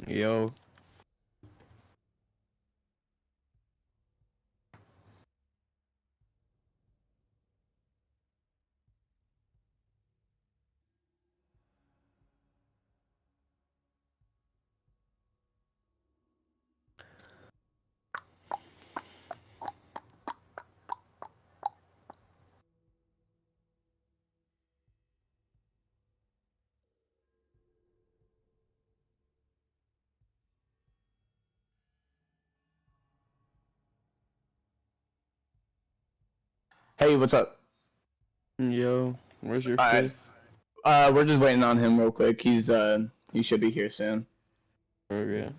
Yo. Hey, what's up? Yo. Where's your Alright. fifth? We're just waiting on him real quick. He should be here soon. Okay.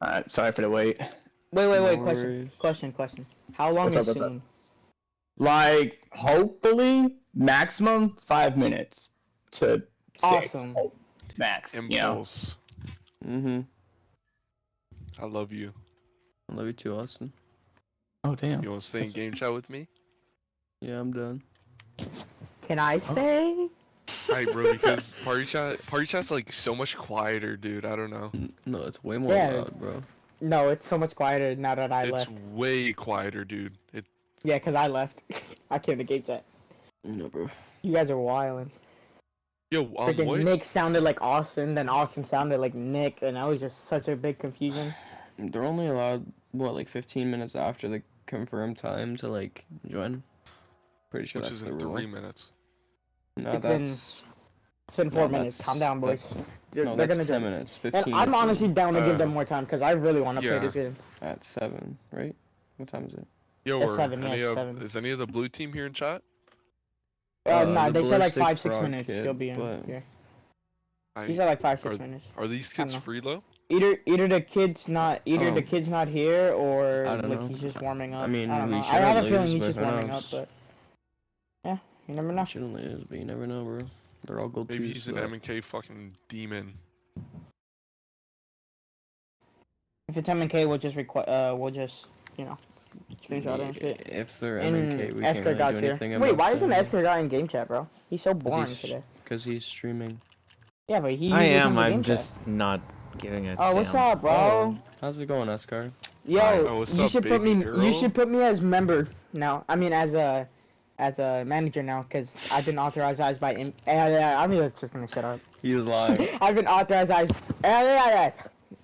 Alright, sorry for the wait. No Wait. worries. Question. How long What's is up, what's up? soon? Like, hopefully, maximum 5 minutes to 6. Awesome. Max, Impulse. Mm-hmm. I love you. I love you too, Austin. Oh, damn. You want to stay in game chat with me? Yeah, I'm done. Can I say? Alright, bro, because party chat's like so much quieter, dude. I don't know. No, it's way more Yeah. loud, bro. No, it's so much quieter now that I It's left. way quieter, dude. Yeah, because I left. I came to game chat. No, bro. You guys are wildin'. Yo, Freaking what? Nick sounded like Austin, then Austin sounded like Nick, and that was just such a big confusion. They're only allowed, what, like 15 minutes after the confirmed time to, like, join? Pretty sure Which that's is the in rule. 3 minutes. No, It's been- that's... It's been 4 No, minutes. that's- Calm down, boys. They're No, that's gonna 10 join. minutes. And 15 I'm is honestly down to give them Uh, more time because I really want to play yeah. this game. at 7, right? What time is it? Yo, It's are 7, any yeah, of 7. is any of the blue team here in chat? Nah, The they said like Ballistic 5-6 Frog minutes. kid, You'll be in but- here. I, He said like 5-6 are, minutes. are these I kids don't know. free low? Either the kid's not Oh. the kid's not here or I don't like know. he's just warming up. I mean, don't we know. I shouldn't have a feeling lose, he's but just who warming knows? up, but yeah, you never know. We shouldn't lose, but you never know, bro. They're all gold Maybe twos, he's an so- M&K fucking demon. If it's M&K, we'll just you know screenshot it and shit. If they're And MNK, we can't Esker really do got here. anything Wait, about why isn't them. Esker guy in game chat, bro? He's so boring today. Because he's streaming. Yeah, but he I usually am. comes to I'm game just chat. not giving a Oh, what's damn. up, bro? Oh, how's it going, Eskar? Yo, Oh, what's you up, should put baby me. girl? You should put me as member now. I mean, as a manager now, because I've been authorized by. I mean, it's just gonna shut up. He's lying. I've been authorized.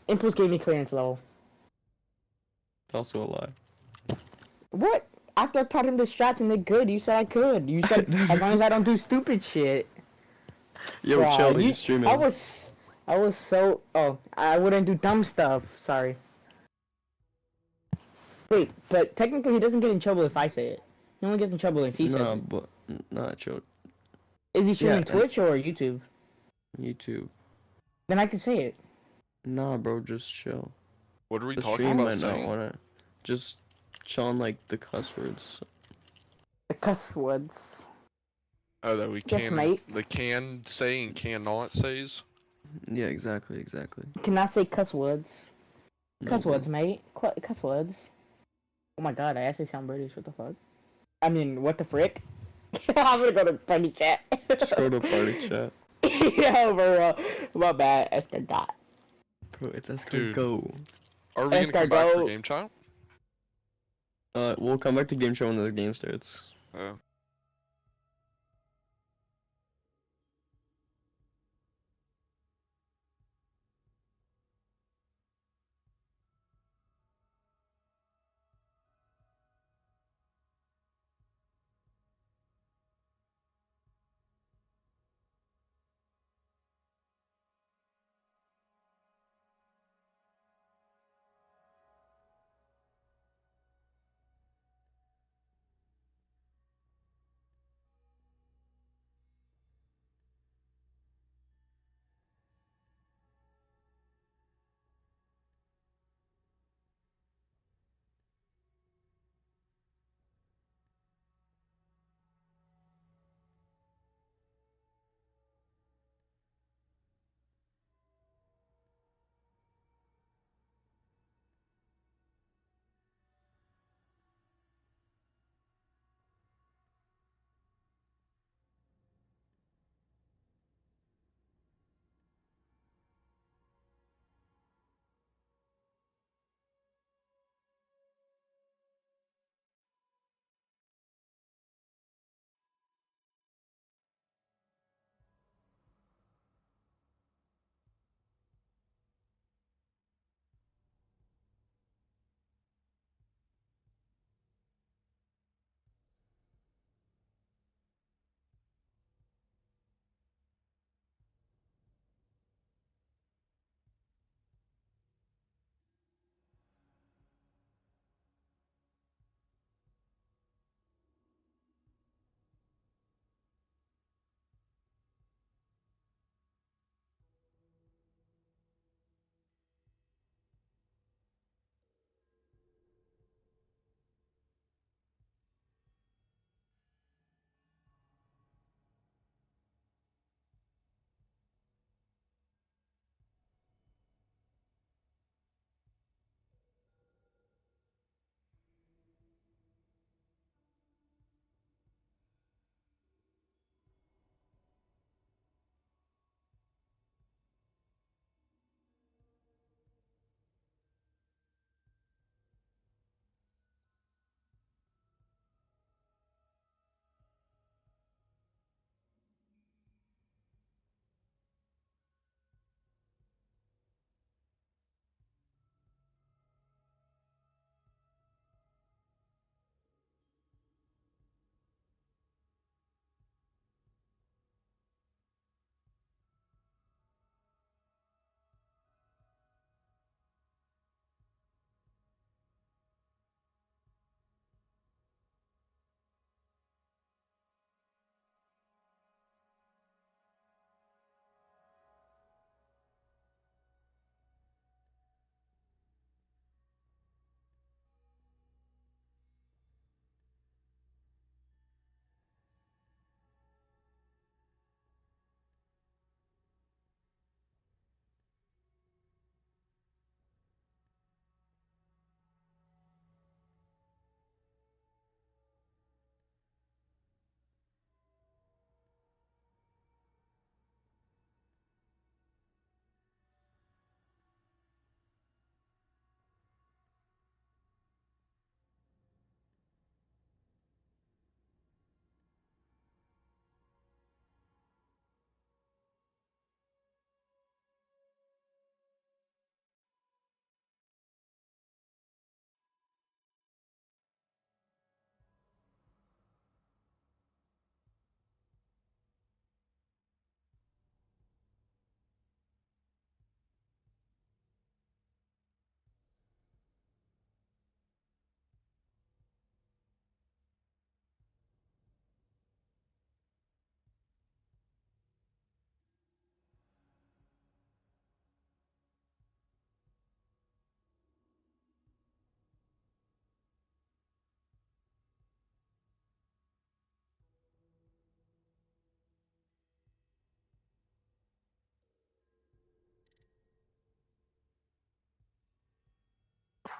Impulse gave me clearance level. It's also a lie. What? After I taught him the strats and they're good, you said I could. You said as long as I don't do stupid shit. Yo, Bruh, chill, you- he's streaming. I was so. Oh, I wouldn't do dumb stuff. Sorry. Wait, but technically he doesn't get in trouble if I say it. He only gets in trouble if he says No, it. but not chill. Is he streaming yeah, and- Twitch or YouTube? YouTube. Then I can say it. Nah, bro, just chill. What are we The talking stream about might not saying? wanna. Just chill on like the cuss words. The cuss words. Oh, that we Yes, can, mate. the can say and cannot says? Yeah, exactly. Can I say cuss words? No, Cuss bro. words, mate. Cuss words. Oh my god, I actually sound British. What the fuck? I mean, what the frick? I'm gonna go to party chat. Just go to party chat. Yo, bro. My bad. Esther got. Bro, it's Eskar Dude. Go. Are we gonna come back for game chat? We'll come back to game show when the game starts. Oh.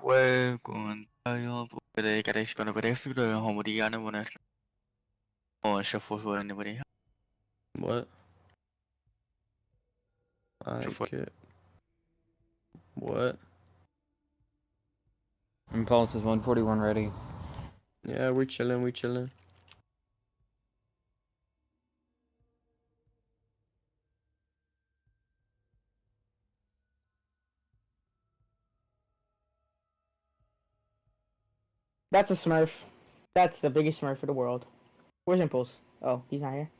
fue contrario puede carecer con precio de homodiana buenas o se fue en el What? I fue get. What? Impulse is 141 ready. Yeah, we chilling, we chilling. That's a Smurf. That's the biggest Smurf in the world. Where's Impulse? Oh, he's not here.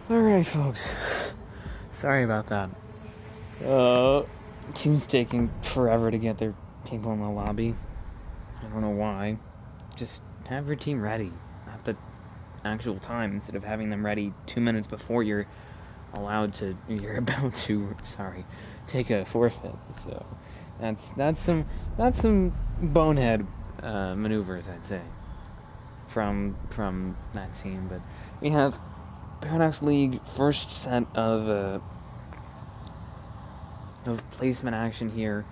Alright, folks. Sorry about that. Team's taking forever to get their people in the lobby. I don't know why. Just have your team ready at the actual time instead of having them ready 2 minutes before you're about to, take a forfeit. So that's some bonehead maneuvers, I'd say, from that team. But we have Paradox League first set of placement action here.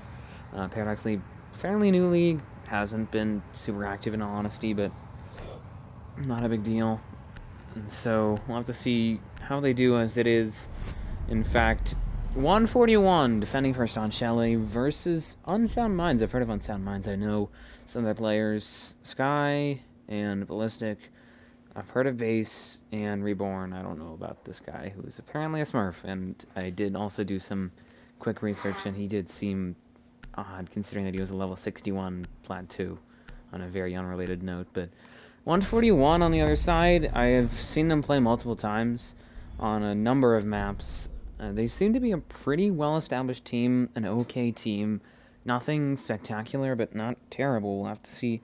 Paradox League, fairly new league, hasn't been super active in all honesty, but not a big deal. And so we'll have to see how they do, as it is, in fact, 141 defending first on Chalet versus UnSound Minds. I've heard of UnSound Minds. I know some of their players, Sky and Ballistic. I've heard of Base and Reborn. I don't know about this guy who's apparently a Smurf, and I did also do some quick research, and he did seem odd considering that he was a level 61 plat 2 on a very unrelated note. But 141 on the other side, I have seen them play multiple times on a number of maps. They seem to be a pretty well-established team, an okay team. Nothing spectacular, but not terrible. We'll have to see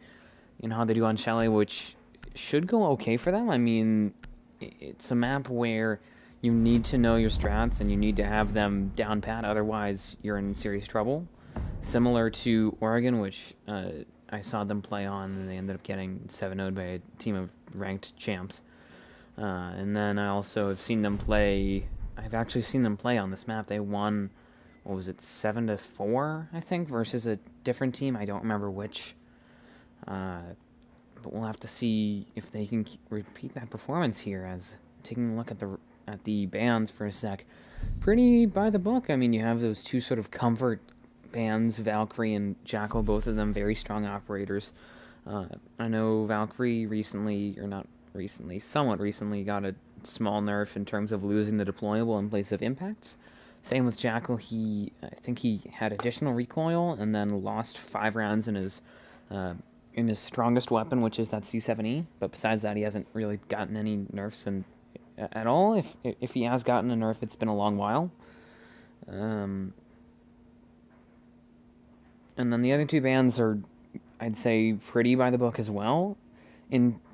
how they do on Chalet, which should go okay for them. I mean, it's a map where you need to know your strats and you need to have them down pat, otherwise you're in serious trouble. Similar to Oregon, which I saw them play on, and they ended up getting 7-0'd by a team of ranked champs. And then I also have seen them play. I've actually seen them play on this map. They won, 7-4, I think, versus a different team. I don't remember which. But we'll have to see if they can repeat that performance here. As taking a look at the bans for a sec, pretty by the book. I mean, you have those two sort of comfort bans, Valkyrie and Jackal, both of them very strong operators. I know Valkyrie somewhat recently got a small nerf in terms of losing the deployable in place of impacts. Same with Jackal. I think he had additional recoil and then lost 5 rounds in his strongest weapon, which is that C7E. But besides that, he hasn't really gotten any nerfs at all. If he has gotten a nerf, it's been a long while. And then the other two bans are, I'd say, pretty by the book as well,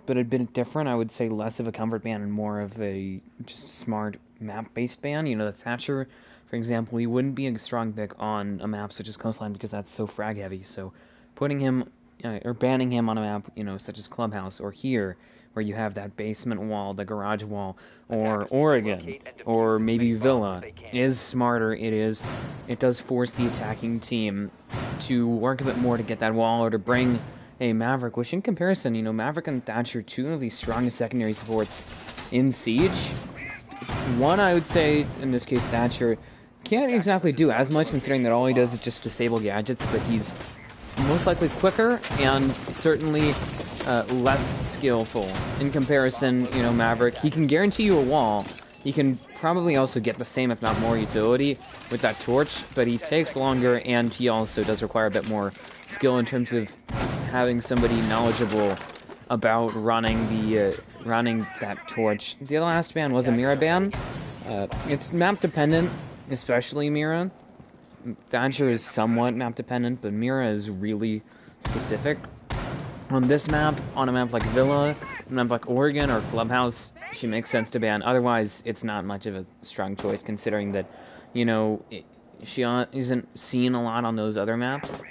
but a bit different. I would say less of a comfort ban and more of a just smart map-based ban. The Thatcher, for example, he wouldn't be a strong pick on a map such as Coastline because that's so frag heavy. So putting him or banning him on a map, such as Clubhouse or here, where you have that basement wall, the garage wall, or Oregon, or maybe Villa, is smarter. It does force the attacking team to work a bit more to get that wall, or to bring a Maverick, which in comparison, Maverick and Thatcher, two of the strongest secondary supports in Siege. One, I would say, in this case, Thatcher can't exactly do as much, considering that all he does is just disable gadgets, but he's most likely quicker and certainly less skillful. In comparison, Maverick, he can guarantee you a wall. He can probably also get the same, if not more, utility with that torch, but he takes longer, and he also does require a bit more skill in terms of having somebody knowledgeable about running that torch. The last ban was a mirror ban. It's map dependent. especially Mira. Thatcher is somewhat map dependent, but Mira is really specific. On this map, on a map like Villa, a map like Oregon or Clubhouse, she makes sense to ban. Otherwise, it's not much of a strong choice, considering that, you know, she isn't seen a lot on those other maps.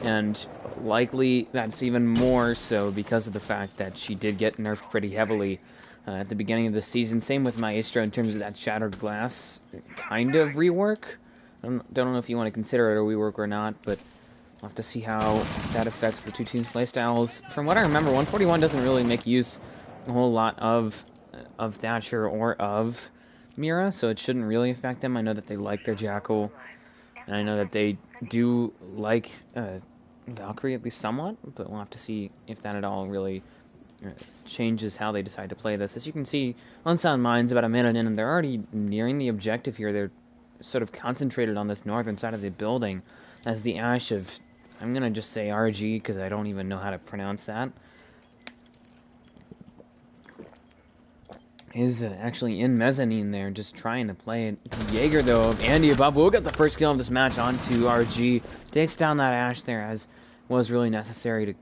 And likely that's even more so because of the fact that she did get nerfed pretty heavily at the beginning of the season. Same with Maestro in terms of that Shattered Glass kind of rework. I don't know if you want to consider it a rework or not, but we'll have to see how that affects the two teams' playstyles. From what I remember, 141 doesn't really make use a whole lot of Thatcher or of Mira, so it shouldn't really affect them. I know that they like their Jackal, and I know that they do like Valkyrie at least somewhat, but we'll have to see if that at all really changes how they decide to play this. As you can see, UnSound Mine's about a minute in, and they're already nearing the objective here. They're sort of concentrated on this northern side of the building as the Ash of, I'm going to just say RG because I don't even know how to pronounce that, is actually in mezzanine there, just trying to play it. Jaeger, though, of Andy above, will get the first kill of this match onto RG. Takes down that Ash there, as was really necessary to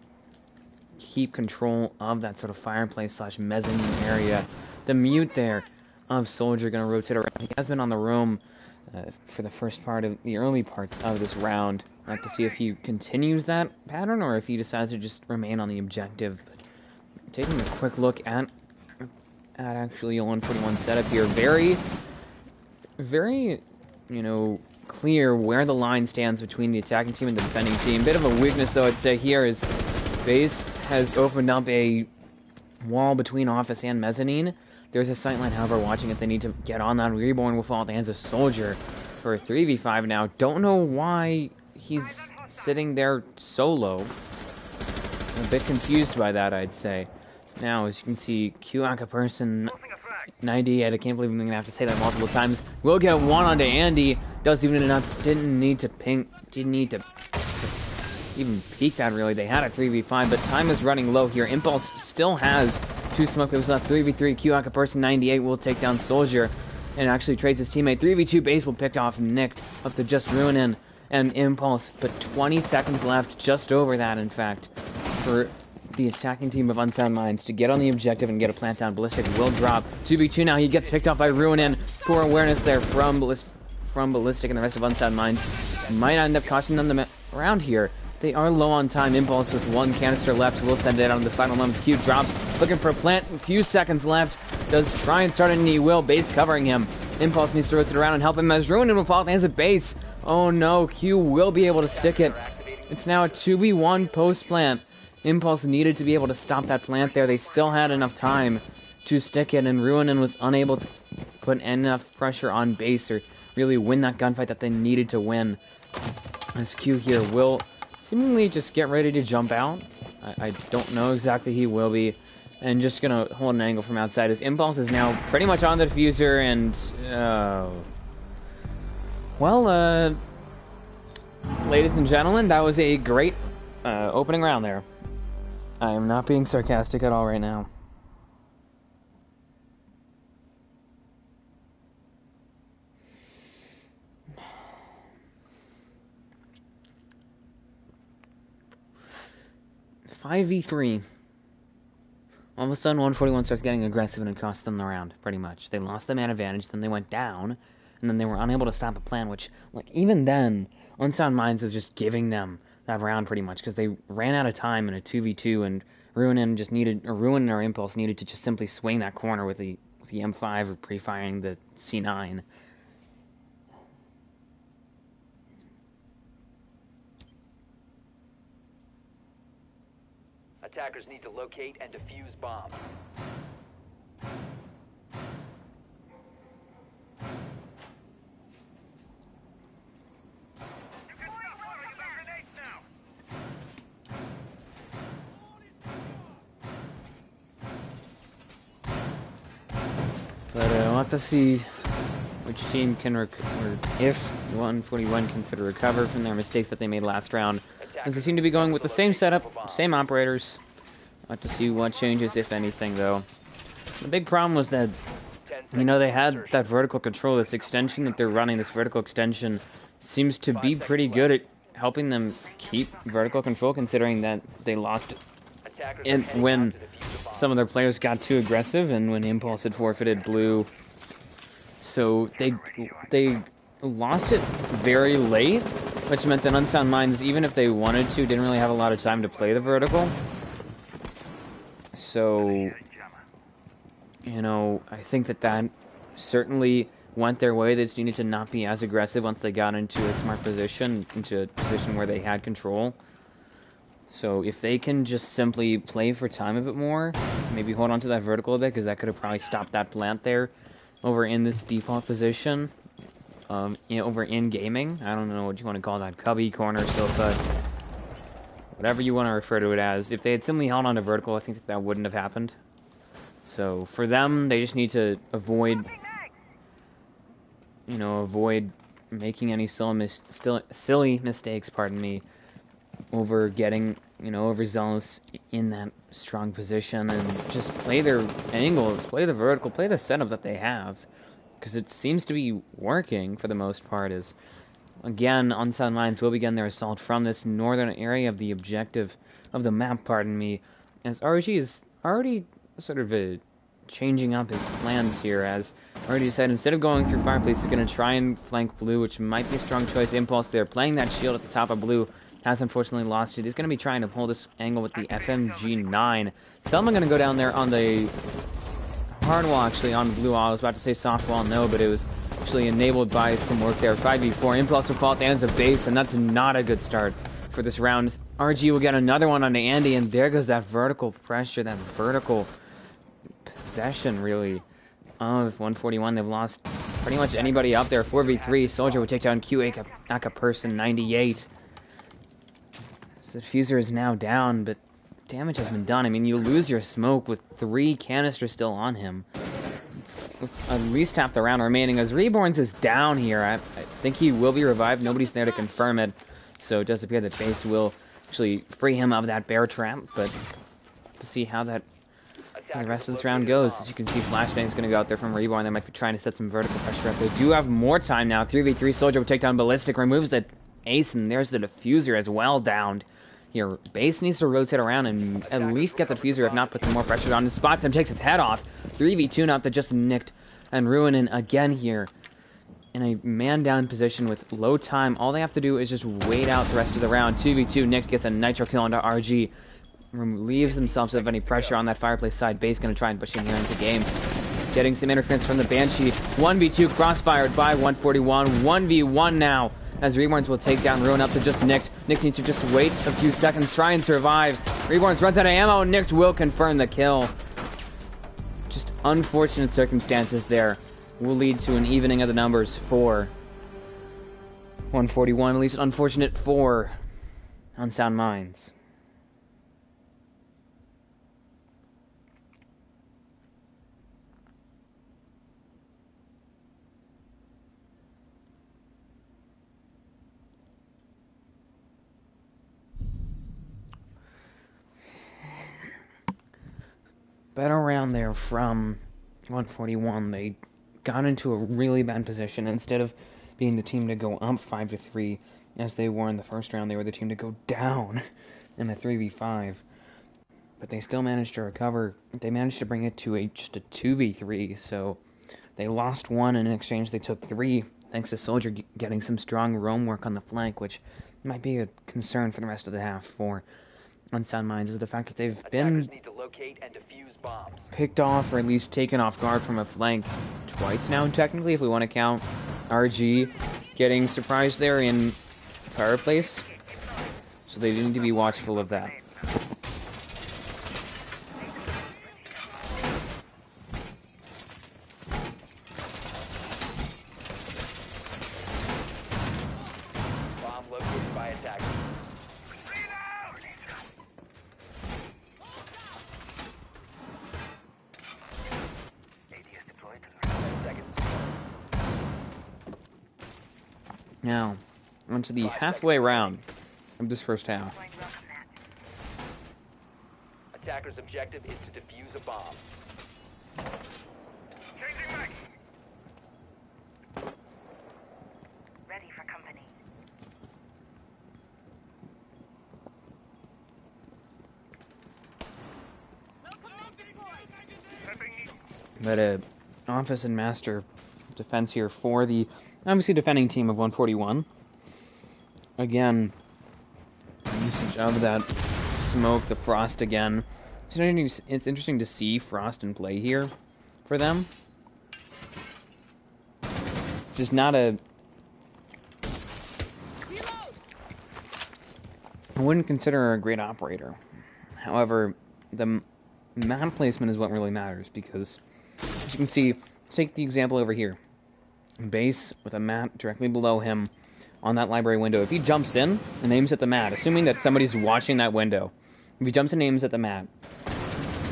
keep control of that sort of fireplace slash mezzanine area. The mute there of Soldier going to rotate around. He has been on the roam for the first part of the early parts of this round. I'll have to see if he continues that pattern or if he decides to just remain on the objective. But taking a quick look at actually a 141 setup here, very, you know, clear where the line stands between the attacking team and the defending team. Bit of a weakness, though, I'd say here is Base has opened up a wall between office and mezzanine. There's a sightline, however, watching if they need to get on that. Reborn will fall at the hands of Soldier for a 3v5 now. Don't know why he's sitting there solo. I'm a bit confused by that, I'd say. Now, as you can see, Q-Aka person 98, I can't believe I'm going to have to say that multiple times. Will get one onto Andy. Didn't need to even peek that, really. They had a 3v5, but time is running low here. Impulse still has 2 smoke waves left. 3v3, Q-Aka person 98 will take down Soldier and actually trades his teammate. 3v2, Base will pick off Nicked up to just Ruinin and Impulse, but 20 seconds left, just over that, in fact, for the attacking team of UnSound Minds to get on the objective and get a plant down. Ballistic will drop. 2v2 now. He gets picked off by Ruinin. Poor awareness there from Ballistic and the rest of UnSound Minds. Might end up costing them the round here. They are low on time. Impulse with 1 canister left will send it out in the final moments. Q drops, looking for a plant. A few seconds left. Does try and start it, and he will. Base covering him. Impulse needs to rotate around and help him as Ruinin will fall at the hands of Base. Oh no, Q will be able to stick it. It's now a 2v1 post plant. Impulse needed to be able to stop that plant there. They still had enough time to stick it, and Ruinin was unable to put enough pressure on Base or really win that gunfight that they needed to win. As Q here will seemingly just get ready to jump out. I don't know exactly, he will be. And just gonna hold an angle from outside as Impulse is now pretty much on the diffuser, and well, ladies and gentlemen, that was a great opening round there. I am not being sarcastic at all right now. $5v3. All of a sudden, 141 starts getting aggressive, and it cost them the round, pretty much. They lost the man advantage, then they went down, and then they were unable to stop the plan, which, like, even then, UnSound Minds was just giving them that round, pretty much, because they ran out of time in a 2v2, and Ruinin or Impulse needed to just simply swing that corner with the M5 or pre-firing the C9. Attackers need to locate and defuse bomb. But we'll have to see which team can or if 141 can sort of recover from their mistakes that they made last round, as they seem to be going with the same setup, same operators. We'll have to see what changes, if anything, though. The big problem was that You know, they had that vertical control, this extension that they're running, this vertical extension seems to be pretty good at helping them keep vertical control, considering that they lost it when some of their players got too aggressive and when Impulse had forfeited blue. So they lost it very late, which meant that Unsound Minds, even if they wanted to, didn't really have a lot of time to play the vertical. So, you know, I think that certainly went their way. They just needed to not be as aggressive once they got into a smart position, into a position where they had control. So if they can just simply play for time a bit more, maybe hold on to that vertical a bit, because that could have probably stopped that plant there over in this default position, over in gaming. I don't know what you want to call that, cubby, corner, sofa, whatever you want to refer to it as. If they had simply held on to vertical, I think that wouldn't have happened. So for them, they just need to avoid making any silly mistakes, pardon me, over getting, overzealous in that strong position, and just play their angles, play the vertical, play the setup that they have, because it seems to be working for the most part. Is again, Unsound Minds will begin their assault from this northern area of the objective of the map, pardon me, as RG is already sort of changing up his plans here, as already said, instead of going through Fireplace, he's going to try and flank blue, which might be a strong choice. Impulse there, playing that shield at the top of blue, has unfortunately lost it. He's going to be trying to pull this angle with the FMG9. Selma going to go down there on the hard wall, actually, on blue wall. I was about to say soft wall, no, but it was actually enabled by some work there. 5v4, Impulse will fall at the ends of base, and that's not a good start for this round. RG will get another one on the Andy, and there goes that vertical pressure, that vertical possession, really, of 141. They've lost pretty much anybody up there. 4v3, Soldier would take down Q Aka Person 98. So the diffuser is now down, but damage has been done. I mean, you lose your smoke with 3 canisters still on him, with at least half the round remaining, as Reborns is down here. I think he will be revived. Nobody's there to confirm it, so it does appear that Base will actually free him of that bear trap, but to see how the rest of this round goes. As you can see, Flashbang is going to go out there from Reborn. They might be trying to set some vertical pressure up. They do have more time now. 3v3, Soldier will take down Ballistic, removes the ace, and there's the diffuser as well downed. Here, Base needs to rotate around and at least get the diffuser, if not put some more pressure on. The spots him, takes his head off. 3v2 now that just nicked and ruining again here. In a man-down position with low time, all they have to do is just wait out the rest of the round. 2v2, Nick gets a nitro kill onto RG. Relieves themselves of any pressure on that Fireplace side. Base going to try and push in here into game. Getting some interference from the Banshee. 1v2 crossfired by 141. 1v1 now, as Reborns will take down Ruin up to just Nicked. Nick needs to just wait a few seconds, try and survive. Reborns runs out of ammo. Nicked will confirm the kill. Just unfortunate circumstances there will lead to an evening of the numbers for 141. At least unfortunate for Unsound Minds. Better round there from 141. They got into a really bad position. Instead of being the team to go up 5-3, as they were in the first round, they were the team to go down in a 3v5. But they still managed to recover. They managed to bring it to just a 2v3, so they lost 1, and in exchange they took 3, thanks to Soldier getting some strong roam work on the flank, which might be a concern for the rest of the half for Unsound Minds, is the fact that they've been picked off, or at least taken off guard from a flank twice now, technically, if we want to count RG getting surprised there in Fireplace. So they need to be watchful of that. Bomb located by attackers. Now, onto the halfway round of this first half. Attacker's objective is to defuse a bomb. Changing mag. But Office and Master defense here for the obviously defending team of 141. Again, usage of that smoke, the Frost again. It's interesting to see Frost in play here for them. Just not a... I wouldn't consider her a great operator. However, the mat placement is what really matters, because as you can see, take the example over here. Base with a mat directly below him on that library window. If he jumps in and aims at the mat, assuming that somebody's watching that window, if he jumps and aims at the mat,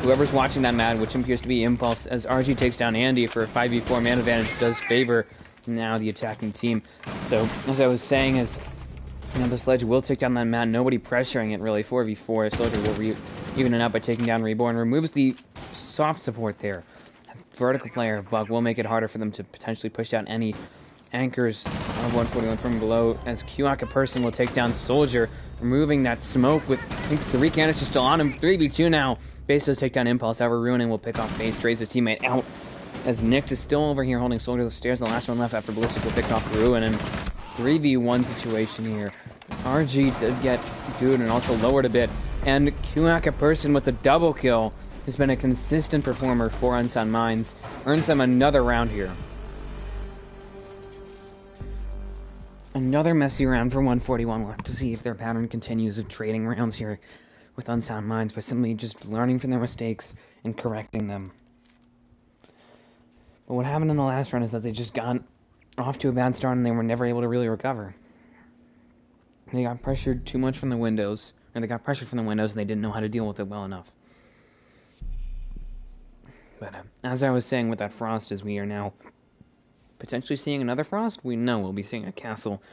whoever's watching that mat, which appears to be Impulse, as RG takes down Andy for a 5v4 man advantage, does favor now the attacking team. So, as I was saying, as you know, the Sledge will take down that mat, nobody pressuring it really. 4v4, Soldier will even it out by taking down Reborn, removes the soft support there. Vertical player, Bug, will make it harder for them to potentially push out any anchors of 141 from below, as Kuaka Person will take down Soldier, removing that smoke with, I think, 3 canisters still on him. 3v2 now. Base does take down Impulse, however, Ruining will pick off Base, trades his teammate out, as Nick is still over here holding Soldier to the stairs. The last one left after Ballistic will pick off Ruin, and 3v1 situation here. RG did get good and also lowered a bit, and Kuaka Person with the double kill has been a consistent performer for UnSound Minds, earns them another round here. Another messy round for 141. We'll have to see if their pattern continues of trading rounds here with UnSound Minds by simply just learning from their mistakes and correcting them. But what happened in the last round is that they just got off to a bad start and they were never able to really recover. They got pressured too much from the windows, and they they didn't know how to deal with it well enough. But as I was saying with that Frost, as we are now potentially seeing another Frost, we know we'll be seeing a Castle,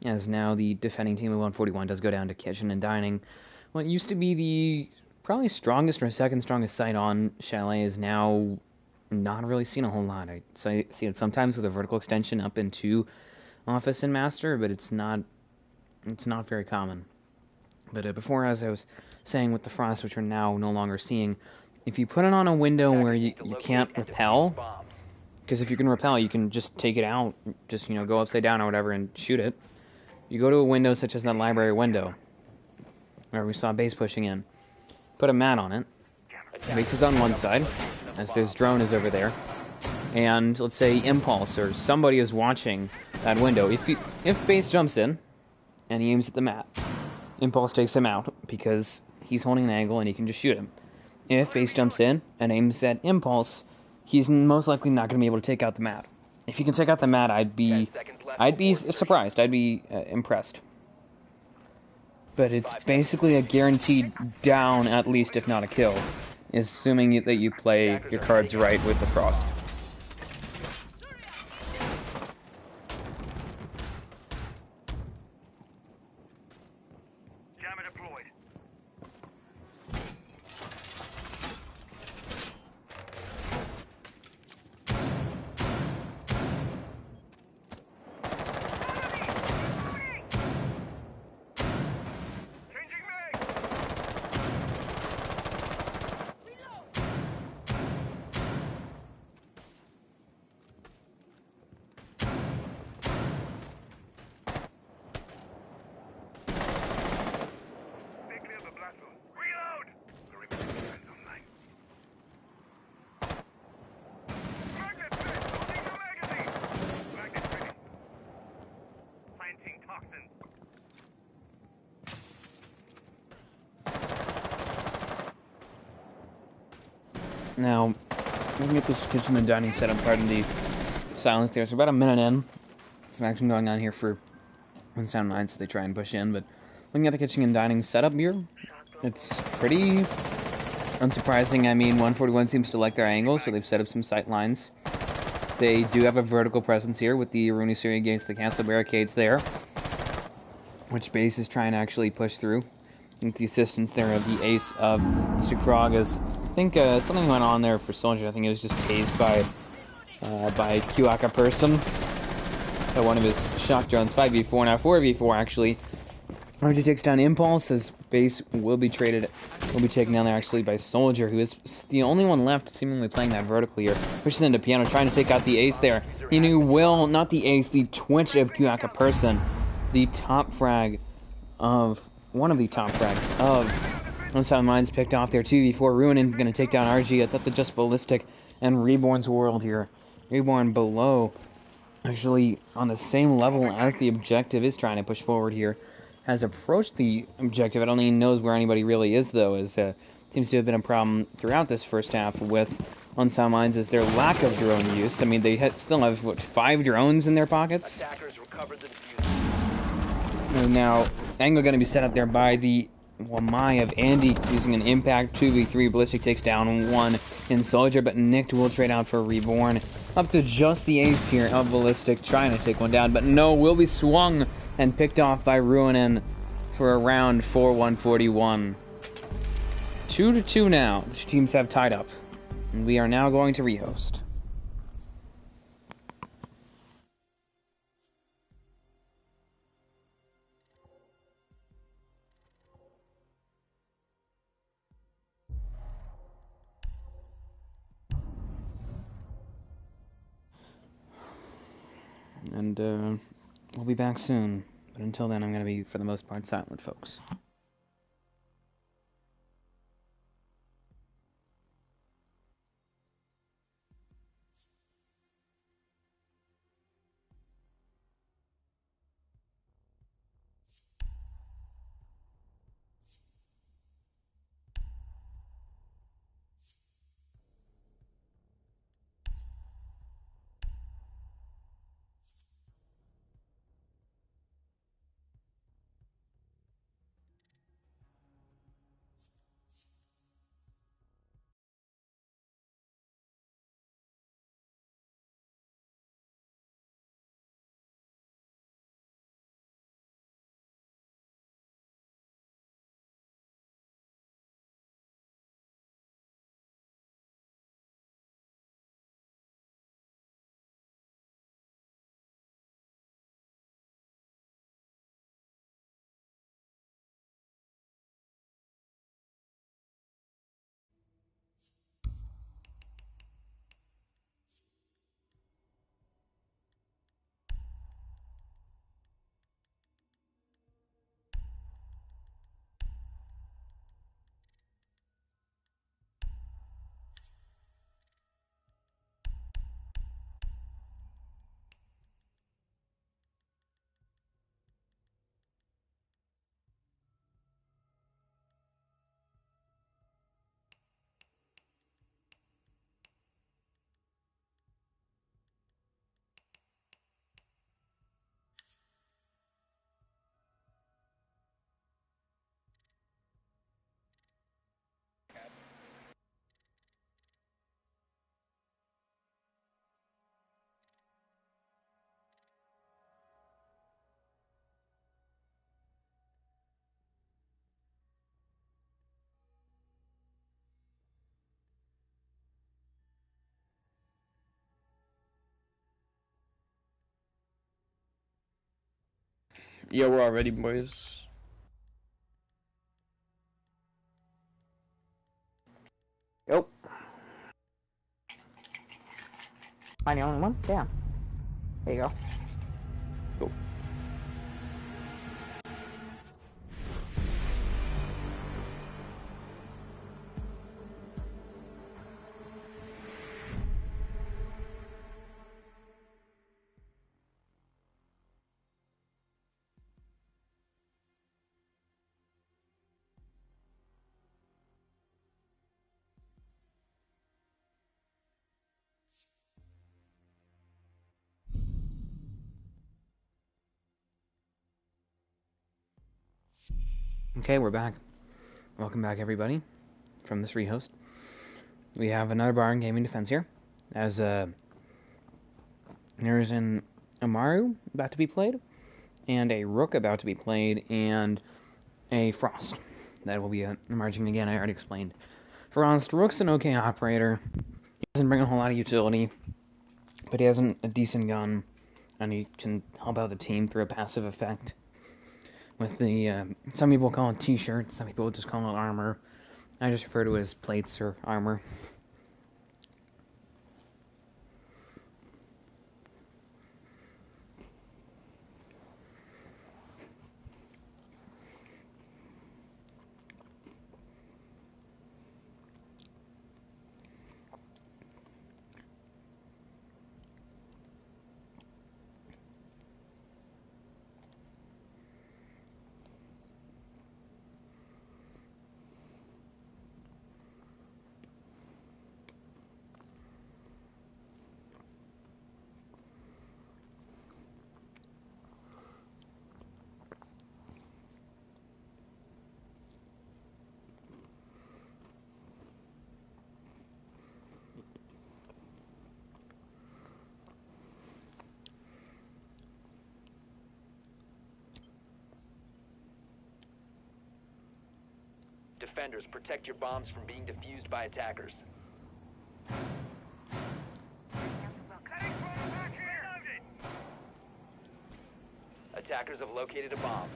as now the defending team of 141 does go down to Kitchen and Dining. What used to be the probably strongest or second strongest site on Chalet is now not really seen a whole lot. I see it sometimes with a vertical extension up into Office and Master, but it's not very common. But before, as I was saying with the Frost, which we're now no longer seeing, if you put it on a window where you can't repel, because if you can repel, you can just take it out, just, go upside down or whatever and shoot it. You go to a window such as that library window, where we saw Base pushing in, put a mat on it. Base is on one side, as this drone is over there, and let's say Impulse or somebody is watching that window. If Base jumps in and he aims at the mat, Impulse takes him out because he's holding an angle and he can just shoot him. If Base jumps in and aims at Impulse, he's most likely not going to be able to take out the mat. If he can take out the mat, I'd be surprised. I'd be impressed. But it's basically a guaranteed down, at least, if not a kill, assuming that you play your cards right with the Frost. Now, looking at this Kitchen and Dining setup, pardon the silence there, so about a minute in, some action going on here for UnSound Minds, so they try and push in, but looking at the Kitchen and Dining setup here, it's pretty unsurprising. I mean, 141 seems to like their angle, so they've set up some sight lines. They do have a vertical presence here with the Rooney Suri against the cancel barricades there, which Base is trying to actually push through. With the assistance there of the ace of Mr. Frog, as I think something went on there for Soldier. I think it was just tased by Kuaka Person by one of his shock drones. 5v4 now, 4v4 actually. RG takes down Impulse, as base will be taken down there actually by Soldier, who is the only one left seemingly playing that vertical here. Pushes into Piano, trying to take out the ace there. He knew Will, not the ace, the Twitch of Kyaka person. The top frag of, one of the top frags of UnSound Minds picked off there. 2v4, Ruinin gonna take down RG. It's up to just Ballistic and Reborn's world here. Reborn below, actually on the same level as the objective, is trying to push forward here. Has approached the objective. I don't think he knows where anybody really is, though, as seems to have been a problem throughout this first half with UnSound Minds, is their lack of drone use. I mean, they still have, what, 5 drones in their pockets? And now, angle going to be set up there by the Wamai of Andy, using an impact. 2v3, Ballistic takes down 1 in Soldier, but Nicked will trade out for Reborn. Up to just the ace here of Ballistic, trying to take one down, but no, will be swung and picked off by Ruinin for a round 4-141. 2-2 now. The teams have tied up. And we are now going to rehost. And we'll be back soon. But until then, I'm going to be, for the most part, silent, folks. Yeah, we're all ready, boys. Yep. Am I the only one? Damn. There you go. Go. Okay, we're back. Welcome back, everybody, from this rehost. We have another bar in gaming defense here, as there's an Amaru about to be played, and a Rook about to be played, and a Frost that will be emerging again. I already explained. Frost, Rook's an okay operator. He doesn't bring a whole lot of utility, but he has a decent gun, and he can help out the team through a passive effect. with the some people call it t-shirts, some people just call it armor. I just refer to it as plates or armor. Defenders, protect your bombs from being defused by attackers. Attackers have located a bomb.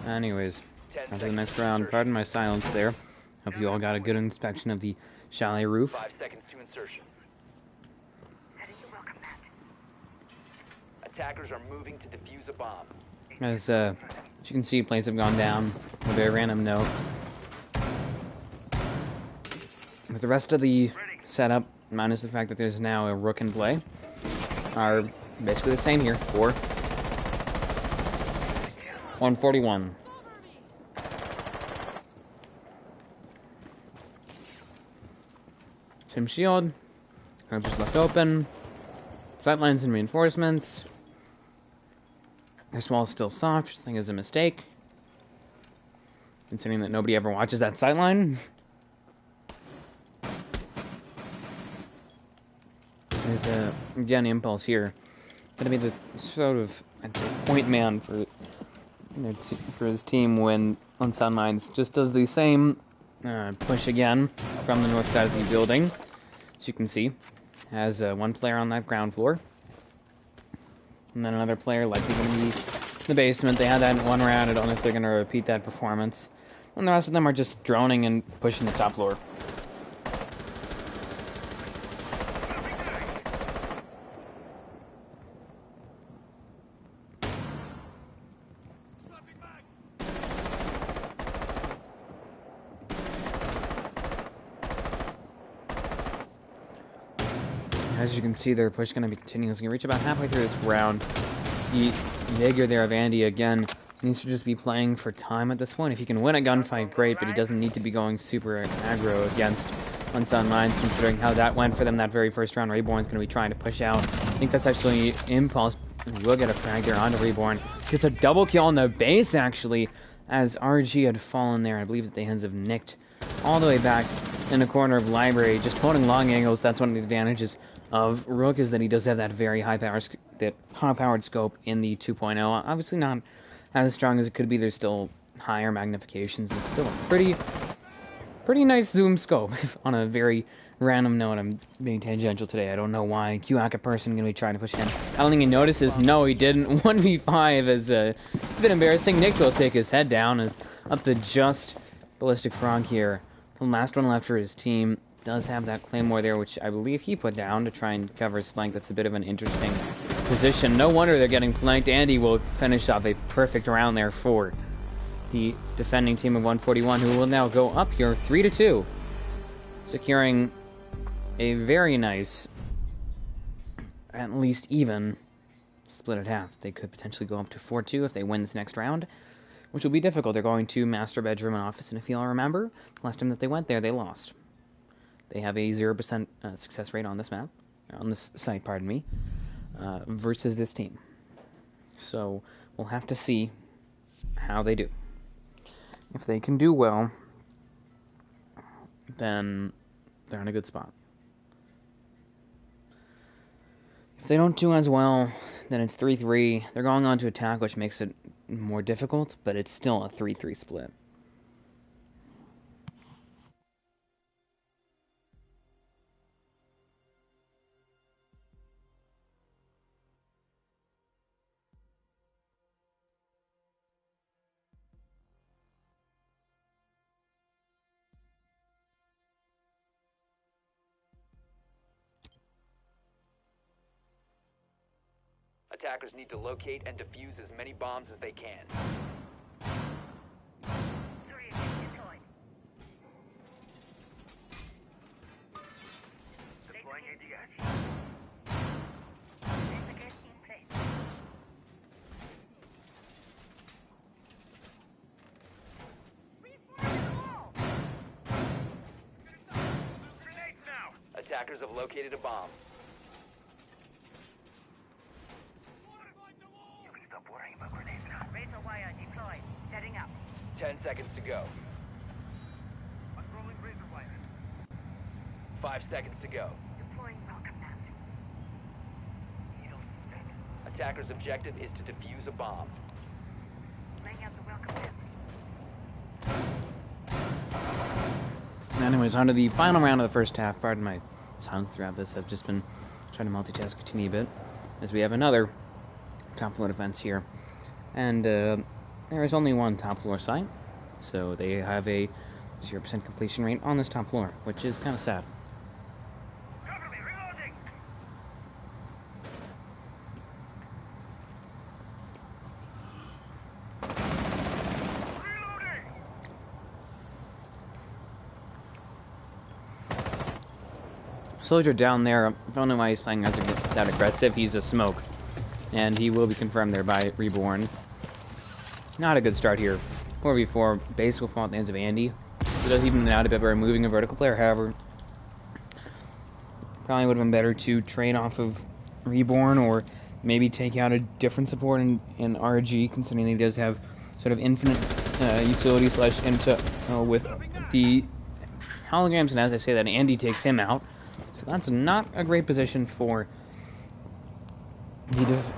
Anyways, on to the next round. Pardon my silence there. Hope you all got a good inspection of the chalet roof. 5 seconds to insertion. Attackers are moving to defuse a bomb. As you can see, planes have gone down. A very random note. With the rest of the setup, minus the fact that there's now a rook in play, are basically the same here. 141. Same shield. Just left open. Sightlines and reinforcements. This wall is still soft, which I think is a mistake. Considering that nobody ever watches that sightline. There's again impulse here. Gonna be the sort of, I'd say, point man for for his team when UnSound Mines just does the same push again from the north side of the building. As you can see, has one player on that ground floor. And then another player likely going to be in the basement. They had that in one round. I don't know if they're going to repeat that performance. And the rest of them are just droning and pushing the top floor. As you can see, their push going to be continuing. It's going to reach about halfway through this round. The Jaeger there of Andy, again, needs to just be playing for time at this point. If he can win a gunfight, great, but he doesn't need to be going super aggro against UnSound Mines, considering how that went for them that very first round. Reborn's going to be trying to push out. I think that's actually Impulse. He will get a frag there onto Reborn. Gets a double kill on the base, actually, as RG had fallen there. I believe that the hands have nicked all the way back in the corner of Library, just holding long angles. That's one of the advantages of Rook, is that he does have that very high-powered scope in the 2.0. Obviously not as strong as it could be. There's still higher magnifications. It's still a pretty nice zoom scope. On a very random note, I'm being tangential today. I don't know why. QACA person going to be trying to push him. I don't think he notices. No, he didn't. 1v5 as it's a bit embarrassing. Nick will take his head down as up to just Ballistic Frog here. The last one left for his team. Does have that Claymore there, which I believe he put down to try and cover his flank. That's a bit of an interesting position. No wonder they're getting flanked. Andy will finish off a perfect round there for the defending team of 141, who will now go up here 3-2, securing a very nice, at least even, split at half. They could potentially go up to 4-2 if they win this next round, which will be difficult. They're going to master bedroom and office, and if you all remember, last time that they went there, they lost. They have a 0% success rate on this map, on this site, pardon me, versus this team. So we'll have to see how they do. If they can do well, then they're in a good spot. If they don't do as well, then it's 3-3. They're going on to attack, which makes it more difficult, but it's still a 3-3 split. Attackers need to locate and defuse as many bombs as they can. Deploying ADS. Attackers have located a bomb. You can stop worrying about grenades now. Razor wire deployed. Setting up. 10 seconds to go. Unrolling razor wire. 5 seconds to go. Deploying welcome mat. Attacker's objective is to defuse a bomb. Laying out the welcome mat. Anyways, on to the final round of the first half. Pardon my silence throughout this. I've just been trying to multitask a teeny bit, as we have another top floor defense here. And there is only one top floor site, so they have a 0% completion rate on this top floor, which is kind of sad. Cover me, reloading! Soldier down there, I don't know why he's playing as that aggressive. He's a smoke, and he will be confirmed there by Reborn. Not a good start here. 4v4, base will fall at the hands of Andy. It does even out a bit by removing a vertical player, however. Probably would have been better to trade off of Reborn, or maybe take out a different support in RG, considering he does have sort of infinite utility slash intel with the holograms, and as I say that, Andy takes him out. So that's not a great position for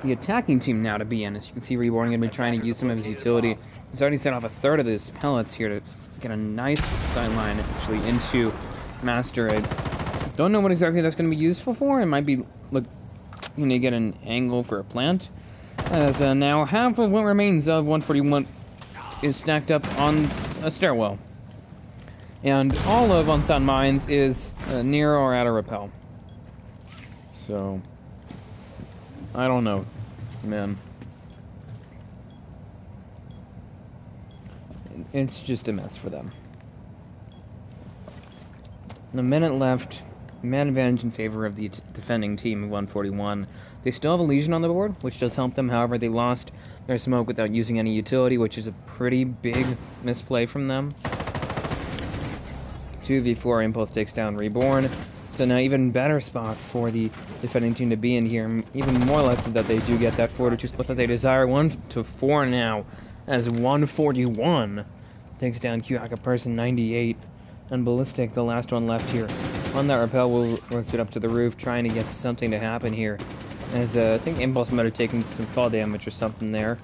the attacking team now to be in. As you can see, Reborn going to be trying to use some of his utility. He's already set off a third of his pellets here to get a nice sideline actually into Master. I don't know what exactly that's going to be useful for. It might be looking to get an angle for a plant. As now half of what remains of 141 is stacked up on a stairwell. And all of UnSound Mines is near or at a rappel. So, I don't know, man. It's just a mess for them. A minute left. Man advantage in favor of the defending team of 141. They still have a Legion on the board, which does help them. However, they lost their smoke without using any utility, which is a pretty big misplay from them. 2v4 Impulse takes down Reborn. So now even better spot for the defending team to be in here. Even more likely that they do get that 4-2 split that they desire. 1-4 now, as 141 takes down Kyaka Person 98. And Ballistic, the last one left here. On that rappel, will work it up to the roof, trying to get something to happen here. As I think Impulse might have taken some fall damage or something there.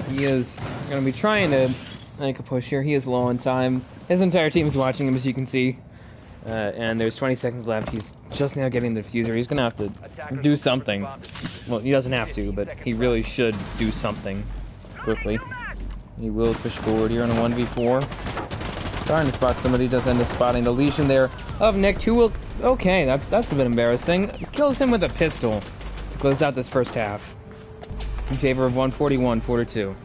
He is going to be trying to make a push here. He is low on time. His entire team is watching him, as you can see. And there's 20 seconds left. He's just now getting the diffuser. He's going to have to do something. Well, he doesn't have to, but he really should do something quickly. He will push forward here on a 1v4. Trying to spot somebody, does end up spotting the Legion there of Nick, who will... Okay, that's a bit embarrassing. Kills him with a pistol. Close out this first half. In favor of 141, 4-2.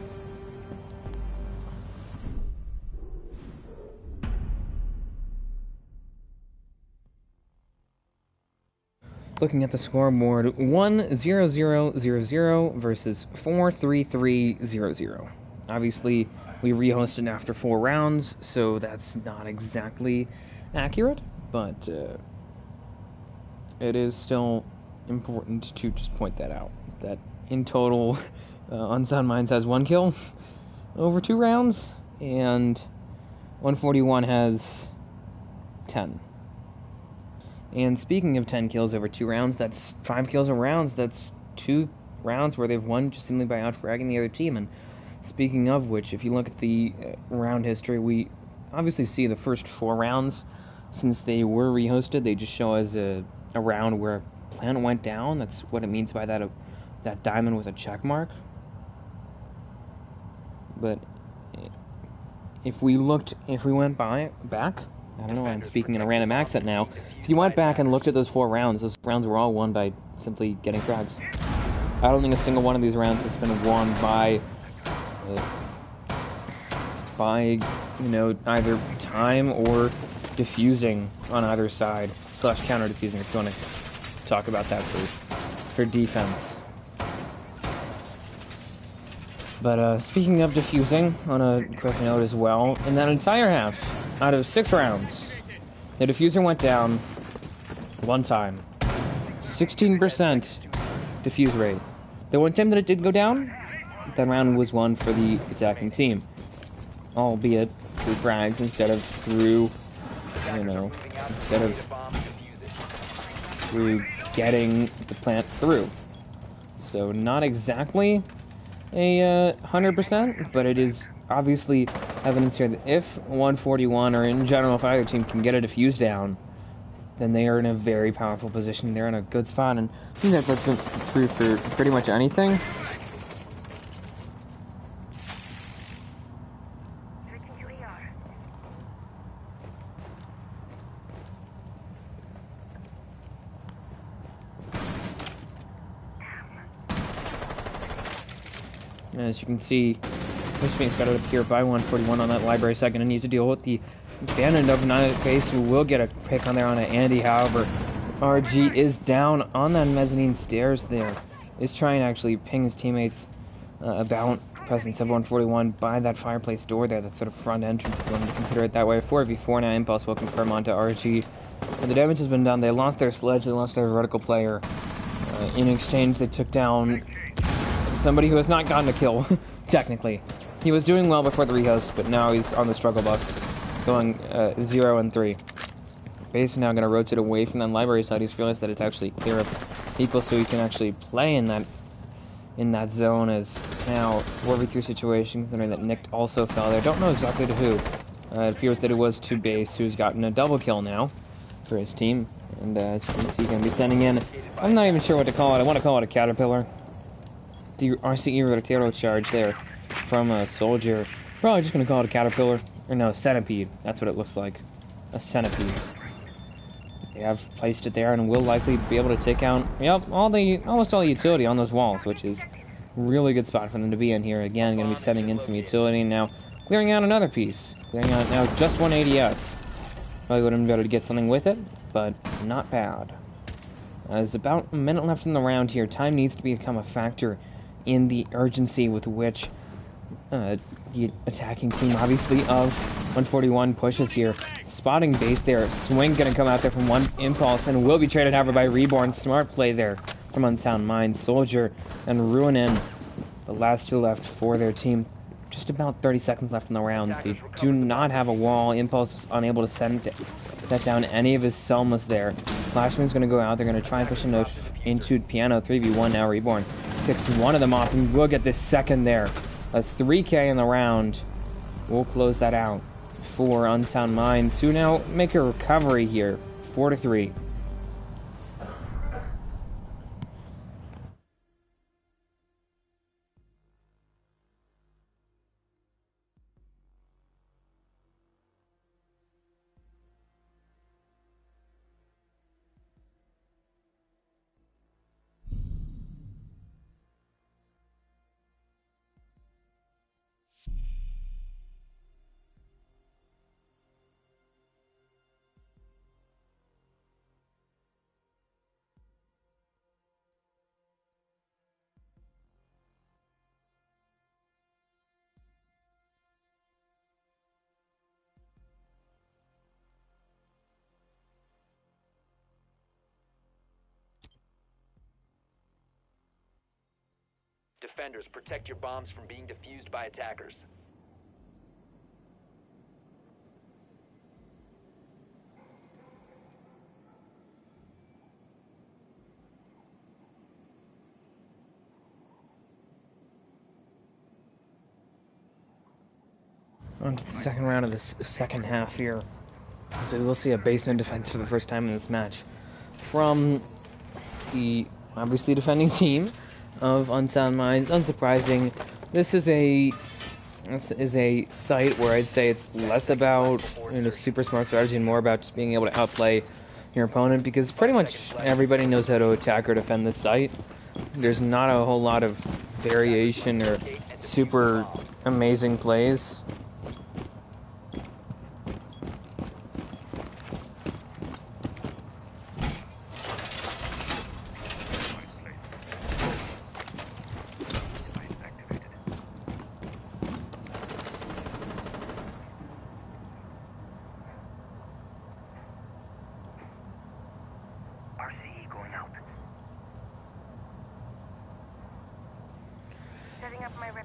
Looking at the scoreboard, 1-0-0-0-0 versus 4-3-3-0-0. Obviously, we rehosted after 4 rounds, so that's not exactly accurate, but it is still important to just point that out. That in total, UnSound Mines has 1 kill over 2 rounds, and 141 has 10. And speaking of 10 kills over 2 rounds, that's 5 kills a round. That's 2 rounds where they've won just simply by out-fragging the other team. And speaking of which, if you look at the round history, we obviously see the first 4 rounds, since they were rehosted, they just show as a round where a plant went down. That's what it means by that diamond with a check mark. But if we went back, I don't know why I'm speaking in a random accent now. If you went back and looked at those 4 rounds, those rounds were all won by simply getting frags. I don't think a single one of these rounds has been won by either time or defusing on either side, / counter defusing if you want to talk about that for defense. But speaking of defusing, on a quick note as well, in that entire half, out of 6 rounds, the diffuser went down 1 time. 16% defuse rate. The one time that it did go down, that round was won for the attacking team. Albeit through frags instead of through getting the plant through. So not exactly a 100%, but it is obviously evidence here that if 141, or in general if either team can get a defuse down, then they are in a very powerful position. They're in a good spot, and I think that's been true for pretty much anything. As you can see, this being set up here by 141 on that library second, and needs to deal with the abandoned open base, who will get a pick on there on an Andy. However, RG is down on that mezzanine stairs there. Is trying to actually ping his teammates about presence of 141 by that fireplace door there, that sort of front entrance, if you want to consider it that way. 4v4 now, Impulse will confirm onto RG. And the damage has been done. They lost their sledge, they lost their vertical player. In exchange, they took down somebody who has not gotten a kill, technically. He was doing well before the rehost, but now he's on the struggle bus, going 0 and 3. Base is now going to rotate away from that library side. He's realized that it's actually clear of people, so he can actually play in that zone, as now 4v3 situation, considering that Nick also fell there. Don't know exactly to who. It appears that it was to Base, who's gotten a double kill now for his team. And as you can see, going to be sending in, I'm not even sure what to call it. I want to call it a Caterpillar. The RCE Rotero charge there from a soldier. Probably just going to call it a Caterpillar. Or no, Centipede. That's what it looks like. A Centipede. They have placed it there and will likely be able to take out, almost all the utility on those walls, which is a really good spot for them to be in here. Again, going to be sending in some utility now. Clearing out another piece. Clearing out now just 1 ADS. Probably would have been able to get something with it, but not bad. There's about a minute left in the round here. Time needs to become a factor in the urgency with which the attacking team, obviously, of 141 pushes here. Spotting Base there. Swing going to come out there from one Impulse and will be traded, however, by Reborn. Smart play there from UnSound Mind. Soldier and Ruin in the last 2 left for their team. Just about 30 seconds left in the round. They do not have a wall. Impulse was unable to set down any of his Selmas there. Flashman's going to go out. They're going to try and push him into Piano. 3v1 now. Reborn picks one of them off, and we'll get this second there. A 3K in the round. We'll close that out for UnSound Minds, who now make a recovery here. 4-3. Defenders, protect your bombs from being defused by attackers. On to the second round of this second half here. So we will see a basement defense for the first time in this match from the obviously defending team of Unsound Minds. Unsurprising, this is a site where I'd say it's less about super smart strategy and more about just being able to outplay your opponent, because pretty much everybody knows how to attack or defend this site. There's not a whole lot of variation or super amazing plays.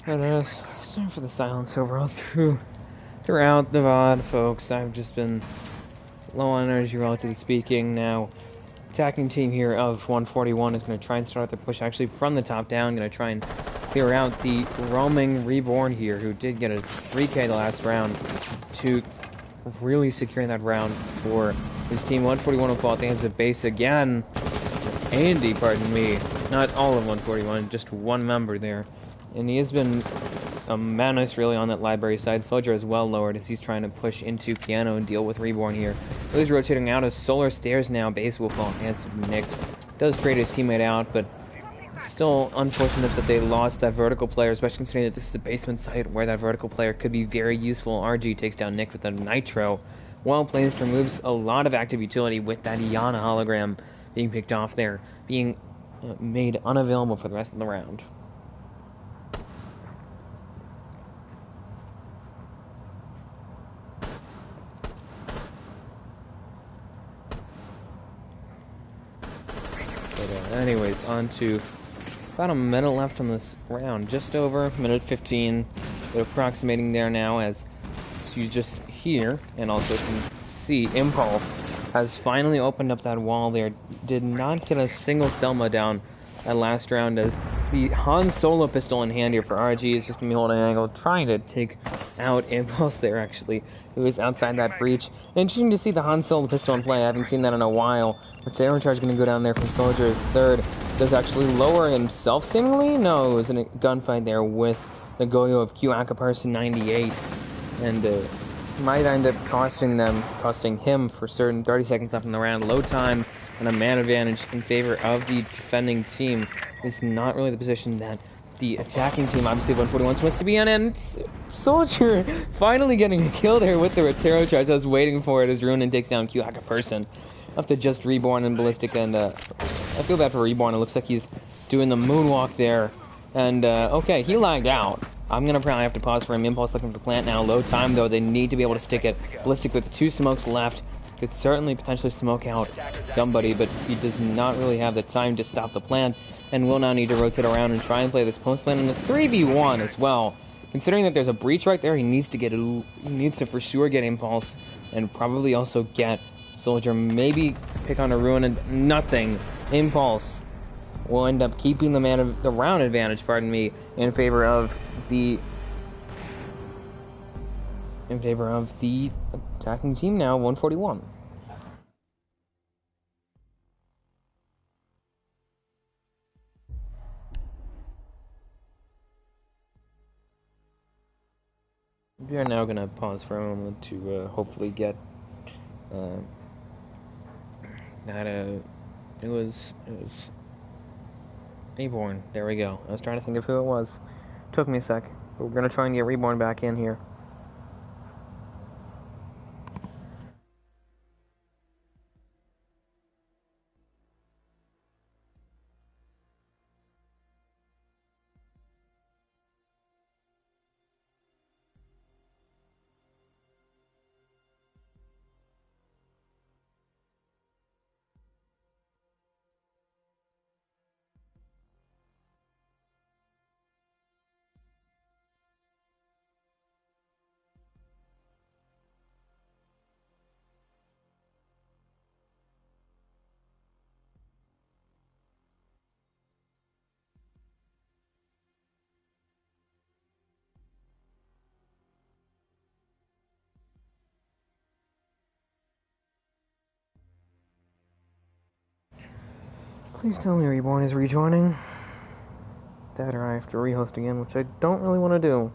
And sorry for the silence overall throughout the VOD, folks. I've just been low on energy, relatively speaking. Now, attacking team here of 141 is going to try and start their push actually from the top down. Going to try and clear out the roaming Reborn here, who did get a 3K the last round, to really secure that round for his team. 141 will fall at the hands of base again. Andy, pardon me. Not all of 141, just one member there. And he has been a menace really on that library side. Soldier is well lowered as he's trying to push into Piano and deal with Reborn here. He's rotating out as Solar Stairs now. Base will fall hands of Nick. Does trade his teammate out, but still unfortunate that they lost that vertical player, especially considering that this is a basement site where that vertical player could be very useful. RG takes down Nick with a Nitro, while Plains removes a lot of active utility with that Iana hologram being picked off there, being made unavailable for the rest of the round. Anyways, on to about a minute left on this round. Just over minute 15. We're approximating there now, as you just hear and also can see Impulse has finally opened up that wall there. Did not get a single Selma down that last round, as the Han Solo pistol in hand here for RG is just going to be holding an angle, trying to take out Impulse there, actually, who is outside that breach. Interesting to see the Han Solo pistol in play. I haven't seen that in a while. But Arrow Charge going to go down there from Soldier's third. Does actually lower himself, seemingly? No, it was in a gunfight there with the Goyo of Q Person 98. And might end up costing him for certain 30 seconds left in the round. Low time and a man advantage in favor of the defending team is not really the position that the attacking team, obviously 141, wants to be on, and Soldier finally getting a kill there with the Rotero Charge. I was waiting for it as Runen takes down Q Person. Up to just Reborn and Ballistic, and I feel bad for Reborn. It looks like he's doing the moonwalk there. And, okay, he lagged out. I'm going to probably have to pause for him. Impulse looking for plant now. Low time, though. They need to be able to stick it. Ballistic with 2 smokes left. Could certainly potentially smoke out somebody, but he does not really have the time to stop the plant, and will now need to rotate around and try and play this post plant in the 3v1 as well. Considering that there's a breach right there, he needs to for sure get Impulse, and probably also get Soldier. Maybe pick on a Ruin, and nothing. Impulse will end up keeping the round advantage, pardon me, in favor of the attacking team now, 141. We are now going to pause for a moment to hopefully get it was Reborn. There we go. I was trying to think of who it was. Took me a sec. But we're going to try and get Reborn back in here. Please tell me Reborn is rejoining. That or I have to rehost again, which I don't really want to do.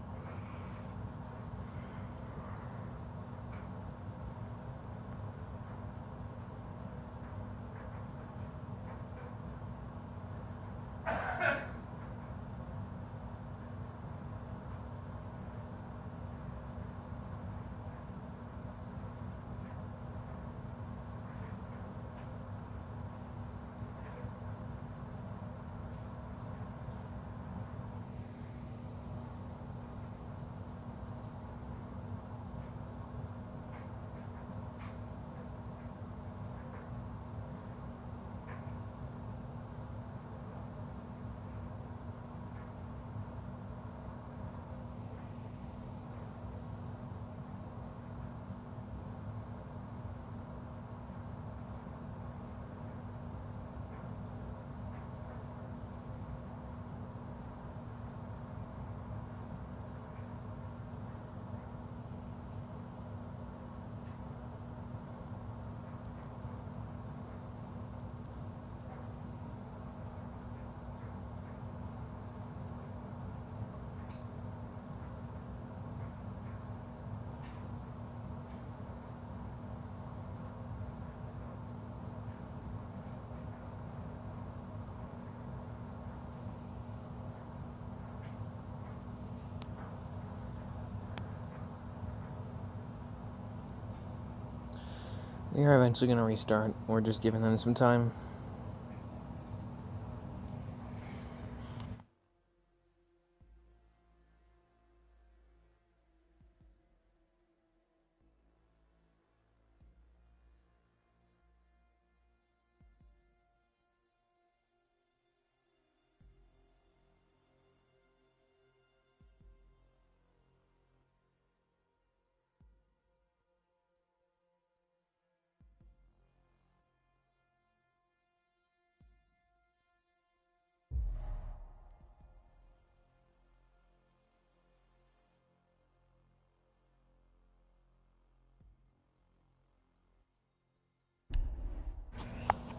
They're eventually gonna restart. We're just giving them some time.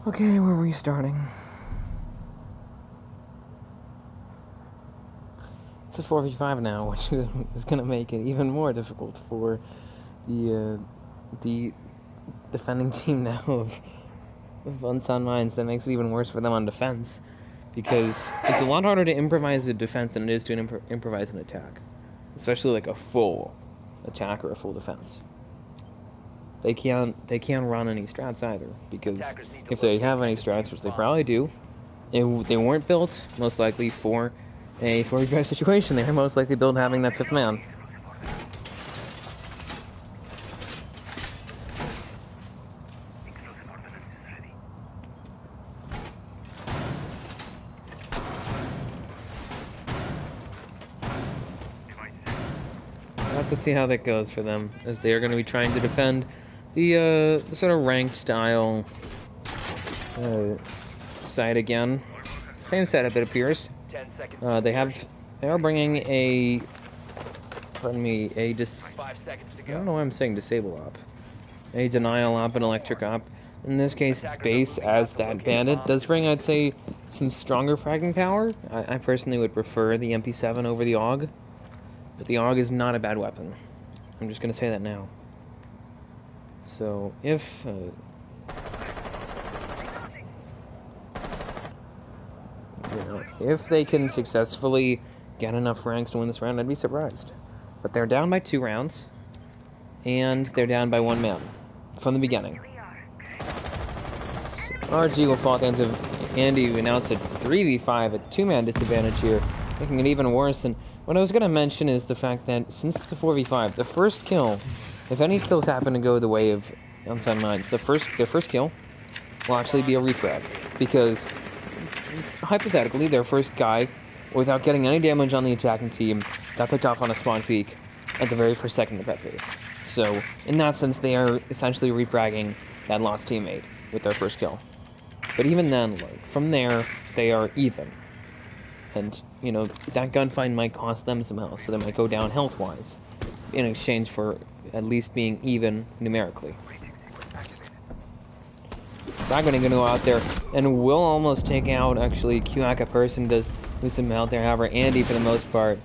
Okay, we're restarting. It's a 4v5 now, which is going to make it even more difficult for the defending team now of UnSound Mines. That makes it even worse for them on defense, because it's a lot harder to improvise a defense than it is to improvise an attack, especially like a full attack or a full defense. They can't run any strats either, because if they have any strats, which they probably do, they weren't built most likely for a 4v5 situation. They were most likely built having that fifth man. We'll have to see how that goes for them, as they are going to be trying to defend the sort of ranked style side again. Same setup, it appears. They are bringing a, pardon me, I don't know why I'm saying disable op. A denial op and electric op. In this case, it's base as that bandit. Does bring, I'd say, some stronger fragging power. I personally would prefer the MP7 over the AUG, but the AUG is not a bad weapon. I'm just gonna say that now. So if if they can successfully get enough ranks to win this round, I'd be surprised. But they're down by 2 rounds, and they're down by 1 man from the beginning. So RG will fall at the hands of Andy, who announced a 3v5, a 2-man disadvantage here, making it even worse. And what I was going to mention is the fact that since it's a 4v5, the first kill, if any kills happen to go the way of UnSound Mines, their first kill will actually be a refrag, because hypothetically, their first guy, without getting any damage on the attacking team, got picked off on a spawn peak at the very first second of that phase. So, in that sense, they are essentially refragging that lost teammate with their first kill. But even then, like, from there, they are even. And, you know, that gunfight might cost them some health, so they might go down health-wise, in exchange for at least being even numerically. Fragmenting going to go out there and will almost take out, actually, Kiwaka Person does lose some health there. However, Andy, for the most part,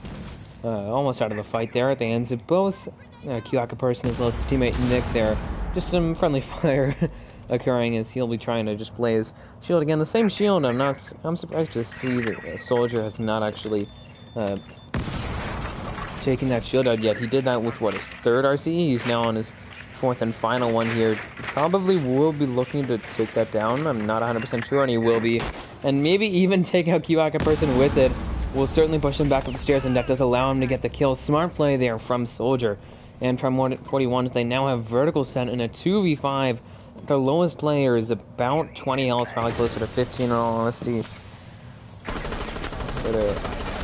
almost out of the fight there at the hands of both Kiwaka Person as well as his teammate Nick there. Just some friendly fire occurring as he'll be trying to just play his shield again. The same shield. I'm surprised to see that a Soldier has not actually taken that shield out yet. He did that with what, his third RC? He's now on his fourth and final one here. Probably will be looking to take that down. I'm not 100% sure, and he will be. And maybe even take out Kiwaka Person with it. Will certainly push him back up the stairs, and that does allow him to get the kill. Smart play there from Soldier. And from 41s, they now have vertical set in a 2v5. The lowest player is about 20 health, probably closer to 15 in all honesty. But,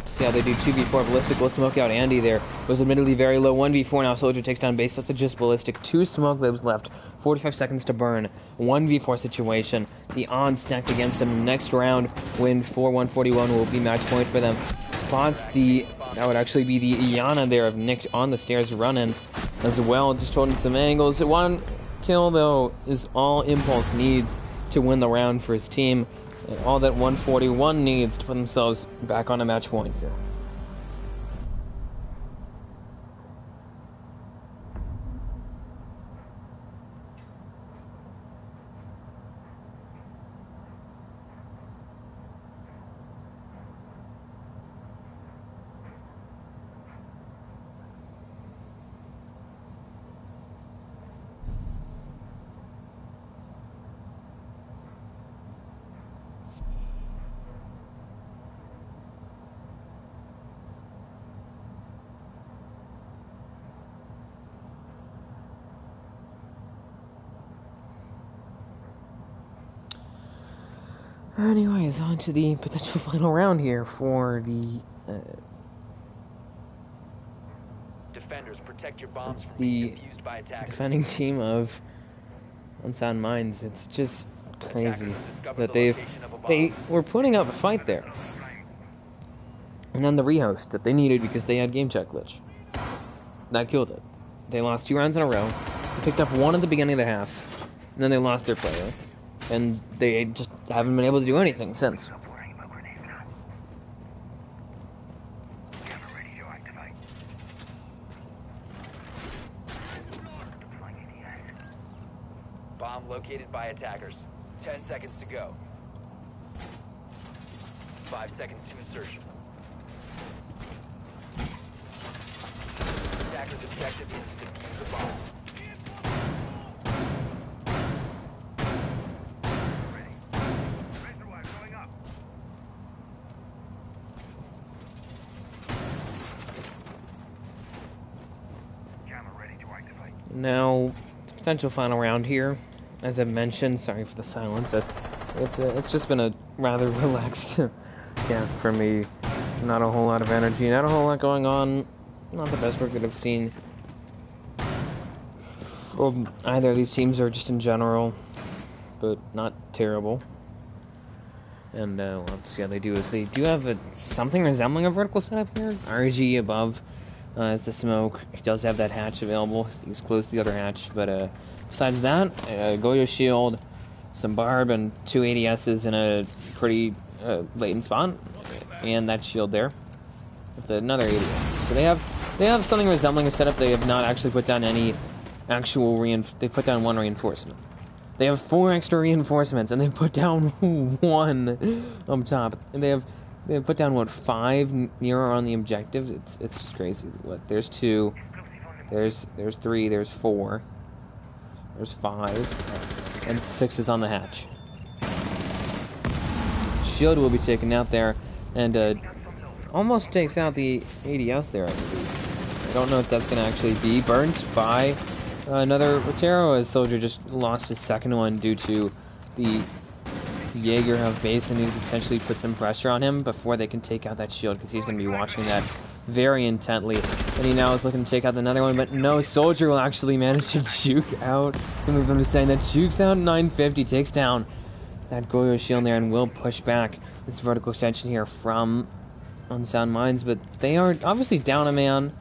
see how they do 2v4. Ballistic will smoke out Andy there. Was admittedly very low. 1v4 now. Soldier takes down base up to just Ballistic. 2 smoke libs left. 45 seconds to burn. 1v4 situation. The odds stacked against him. Next round, win 4-1-41 will be match point for them. Spots that would actually be the Iana there of Nick on the stairs running as well. Just holding some angles. One kill, though, is all Impulse needs to win the round for his team. And all that 141 needs to put themselves back on a match point here. Anyways, on to the potential final round here for the Defenders, protect your bombs from being the defused by attackers. defending team of UnSound Minds. It's just crazy Attackers discovered that the they location of a bomb. were putting up a fight there, and then the rehost that they needed because they had game check glitch that killed it. They lost 2 rounds in a row. They picked up 1 at the beginning of the half, and then they lost their player, and they just haven't been able to do anything since. Bomb located by attackers. 10 seconds to go. 5 seconds to insertion. Attackers' objective is to defuse the bomb. Now, potential final round here. As I've mentioned, sorry for the silence. It's just been a rather relaxed cast for me. Not a whole lot of energy, not a whole lot going on. Not the best we could have seen from either of these teams or just in general, but not terrible. And we'll have to see how they do. As they do have something resembling a vertical setup here. RG above as the smoke. He does have that hatch available. He's closed the other hatch, but besides that, Goyo shield, some barb, and 2 ADSs in a pretty latent spot, and that shield there with another ADS. So they have something resembling a setup. They have not actually put down any actual they put down 1 reinforcement. They have 4 extra reinforcements, and they put down 1 up top. And they have put down what, 5 nearer on the objective. It's just crazy. What? There's 2, there's 3, there's 4, there's 5, and 6 is on the hatch. Shield will be taken out there, and almost takes out the ADS there, I believe. I don't know if that's going to actually be burnt by another Rotero, as Soldier just lost his second one due to the Jaeger have base and need to potentially put some pressure on him before they can take out that shield, because he's going to be watching that very intently. And he now is looking to take out another one, but no, Soldier will actually manage to juke out. And we've been saying that jukes out 950, takes down that Goyo shield there, and will push back this vertical extension here from UnSound Minds. But they are obviously down a man.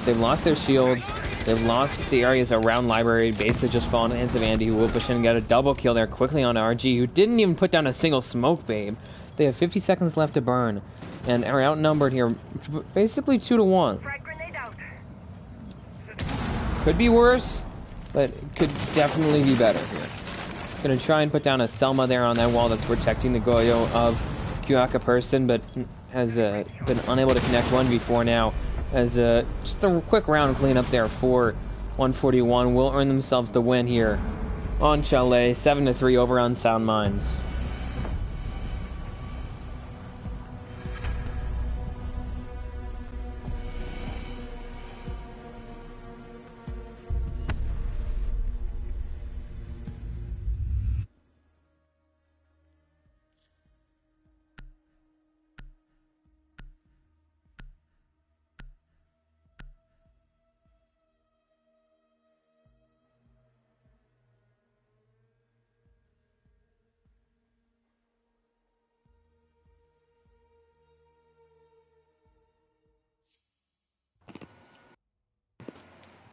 They've lost their shields. They've lost the areas around library, basically just fallen in the hands of Andy, who will push in and get a double kill there quickly on RG, who didn't even put down a single smoke, babe. They have 50 seconds left to burn, and are outnumbered here, basically 2 to 1. Could be worse, but could definitely be better here. Gonna try and put down a Selma there on that wall that's protecting the Goyo of Kyuaka person, but has been unable to connect 1v4 now. As just a quick round cleanup there for 141 will earn themselves the win here on Chalet, 7-3 over UnSound Minds.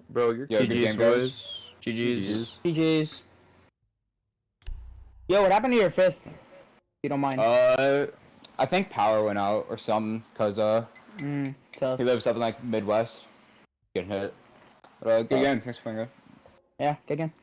Bro, you're Yo, good GG's, game, guys. boys. GG's. GG's. Yo, what happened to your fifth? If you don't mind. I think power went out or something, cause Tough. he lives up in like Midwest. Getting hit. But good game. Thanks for playing, guys. Yeah, good game.